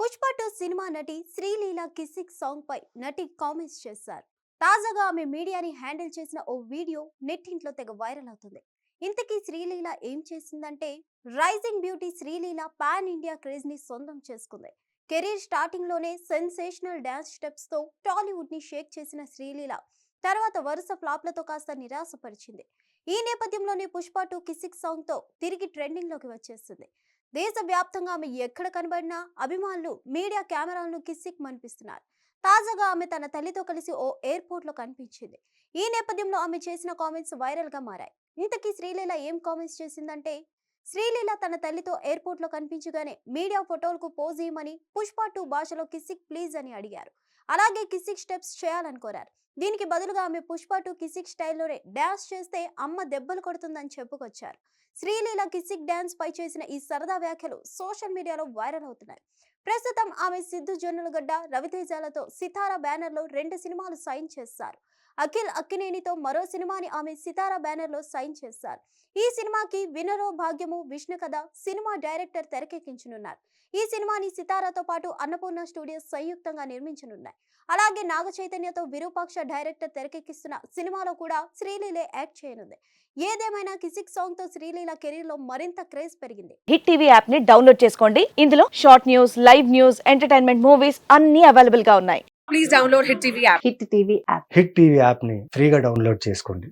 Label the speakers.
Speaker 1: Pushpa 2 cinema నటి Sreeleela Kissik song పై నటి comments చేశారు. తాజాగా ఆమె మీడియాని హ్యాండిల్ చేసిన ఓ వీడియో నెట్టింట్లో తెగ వైరల్ అవుతుంది. ఇంతకీ శ్రీలీల ఏం చేసిందంటే, rising beauty Sreeleela pan India craze ని సొంతం చేసుకుంది. కెరీర్ స్టార్టింగ్ లోనే సెన్సేషనల్ డాన్స్ స్టెప్స్ తో టాలీవుడ్ ని షేక్ చేసిన శ్రీలీల తర్వాత వరుస ఫ్లాప్లతో కాస్త నిరాశపరిచింది. ఈ నేపథ్యంలోనే పుష్ప 2 కిసిక్ సాంగ్ తో తిరిగి ట్రెండింగ్ లోకి వచ్చేసింది. దేశవ్యాప్తంగా ఆమె ఎక్కడ కనబడినా అభిమానులు మీడియా కెమెరాలను కిసిక్ మనిపిస్తున్నారు. తాజాగా ఆమె తన తల్లితో కలిసి ఓ ఎయిర్పోర్ట్ లో కనిపించింది. ఈ నేపథ్యంలో ఆమె చేసిన కామెంట్స్ వైరల్ గా మారాయి. ఇంతకీ శ్రీలీల ఏం కామెంట్స్ చేసిందంటే, శ్రీలీల తన తల్లితో ఎయిర్పోర్ట్ లో కనిపించగానే మీడియా ఫోటోలకు పోజ్ ఇవ్వమని పుష్ప 2 భాషలో కిసిక్ ప్లీజ్ అని అడిగారు. అలాగే కిసిక్ స్టెప్స్ చేయాలని కోరారు. దీనికి బదులుగా ఆమె పుష్ప 2 కిసిక్ స్టైల్లోనే డాన్స్ చేస్తే అమ్మ దెబ్బలు కొడుతుందని చెప్పుకొచ్చారు. శ్రీలీల కిసిక్ డాన్స్ పై చేసిన ఈ సరదా వ్యాఖ్యలు సోషల్ మీడియాలో వైరల్ అవుతున్నాయి. ప్రస్తుతం ఆమె సిద్ధు జొన్నలగడ్డ, రవితేజలతో సితారా బ్యానర్ లో 2 సినిమాలు సైన్ చేశారు. అఖిల్ అక్కినేనితో మరో సినిమాని ఆమె సితారా బ్యానర్ లో సైన్ చేశారు. ఈ సినిమాకి వినరో భాగ్యము విష్ణు కథ సినిమా డైరెక్టర్ తెరకెక్కించనున్నారు. ఈ సినిమాని సితారాతో పాటు అన్నపూర్ణ స్టూడియోస్ సంయుక్తంగా నిర్మించనున్నాయి. అలాగే నాగ చైతన్యతో విరూపాక్ష డైరెక్టర్ తెరకెక్కిస్తున్న సినిమాలో కూడా శ్రీలీలే యాక్ట్ చేయనుంది. ఏదేమైనా కిసిక్ సాంగ్ తో శ్రీలీల కెరీర్ లో మరింత క్రేజ్ పెరిగింది.
Speaker 2: హిట్ టీవీ యాప్ ని డౌన్లోడ్ చేసుకోండి. ఇందులో short news, live news, entertainment movies అన్ని అవైలబుల్ గా ఉన్నాయి.
Speaker 3: Please download Hit TV app.
Speaker 2: Hit TV app
Speaker 4: hit TV యాప్ని ఫ్రీగా డౌన్లోడ్ చేసుకోండి.